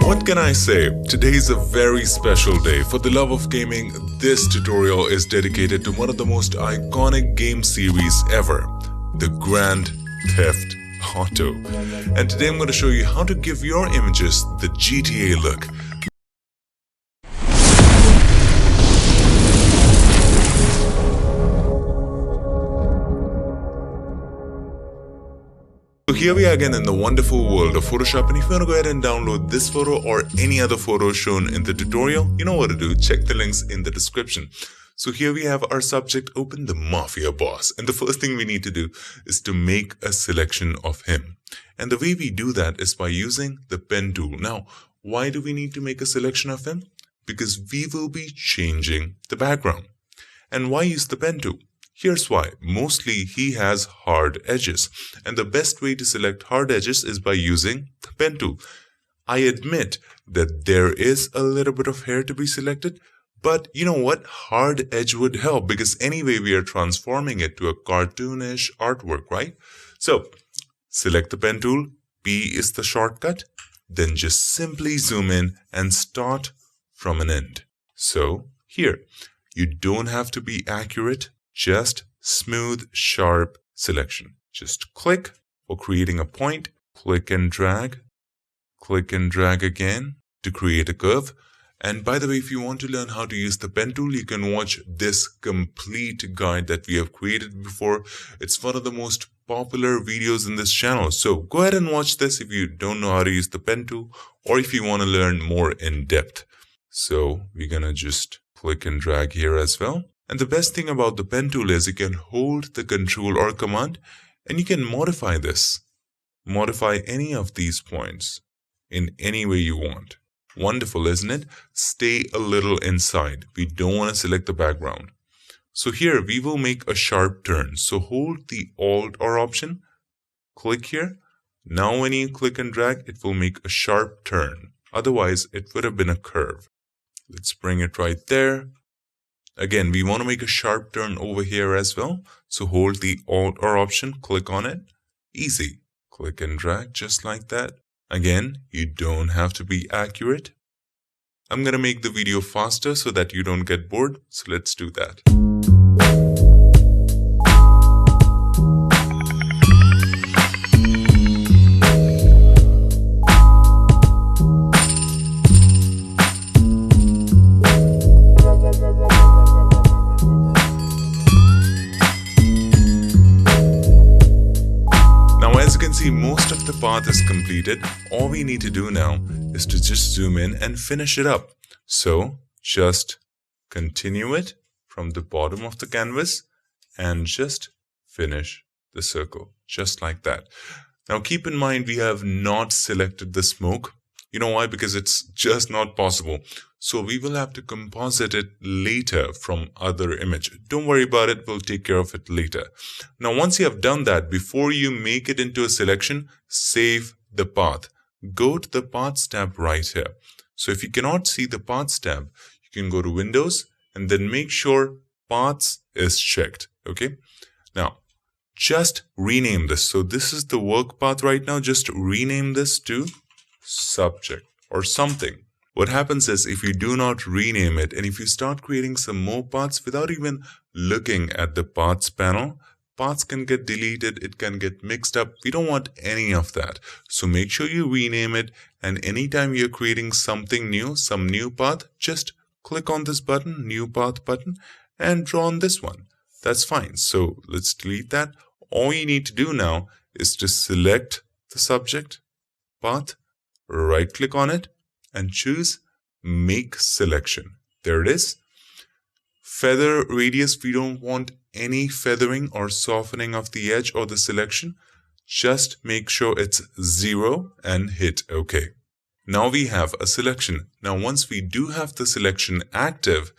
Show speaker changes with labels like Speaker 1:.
Speaker 1: What can I say? Today is a very special day. For the love of gaming, this tutorial is dedicated to one of the most iconic game series ever, the Grand Theft Auto. And today I'm going to show you how to give your images the GTA look. So here we are again in the wonderful world of Photoshop, and if you want to go ahead and download this photo or any other photo shown in the tutorial, you know what to do. Check the links in the description. So here we have our subject open, the Mafia boss, and the first thing we need to do is to make a selection of him. And the way we do that is by using the pen tool. Now, why do we need to make a selection of him? Because we will be changing the background. And why use the pen tool? Here's why. Mostly he has hard edges, and the best way to select hard edges is by using the pen tool. I admit that there is a little bit of hair to be selected, but you know what? Hard edge would help because anyway we are transforming it to a cartoonish artwork, right? So select the pen tool, P is the shortcut, then just simply zoom in and start from an end. So here, you don't have to be accurate. Just smooth, sharp selection. Just click for creating a point, click and drag again to create a curve. And by the way, if you want to learn how to use the pen tool, you can watch this complete guide that we have created before. It's one of the most popular videos in this channel. So go ahead and watch this if you don't know how to use the pen tool or if you want to learn more in depth. So we're gonna just click and drag here as well. And the best thing about the pen tool is you can hold the control or command and you can modify this. Modify any of these points in any way you want. Wonderful, isn't it? Stay a little inside. We don't want to select the background. So here we will make a sharp turn. So hold the Alt or Option. Click here. Now when you click and drag, it will make a sharp turn. Otherwise, it would have been a curve. Let's bring it right there. Again, we want to make a sharp turn over here as well. So hold the Alt or Option, click on it. Easy. Click and drag just like that. Again, you don't have to be accurate. I'm going to make the video faster so that you don't get bored. So let's do that. As you can see, most of the path is completed. All we need to do now is to just zoom in and finish it up. So just continue it from the bottom of the canvas and just finish the circle, just like that. Now keep in mind, we have not selected the smoke. You know why? Because it's just not possible. So we will have to composite it later from other image. Don't worry about it. We'll take care of it later. Now, once you have done that, before you make it into a selection, save the path. Go to the Paths tab right here. So if you cannot see the Paths tab, you can go to Windows and then make sure Paths is checked. Okay. Now, just rename this. So this is the work path right now. Just rename this to subject or something. What happens is if you do not rename it and if you start creating some more paths without even looking at the paths panel, paths can get deleted, it can get mixed up. We don't want any of that. So make sure you rename it, and anytime you're creating something new, some new path, just click on this button, new path button, and draw on this one. That's fine. So let's delete that. All you need to do now is to select the subject, path, right click on it, and choose Make Selection. There it is. Feather radius, we don't want any feathering or softening of the edge or the selection. Just make sure it's 0 and hit OK. Now we have a selection. Now once we do have the selection active,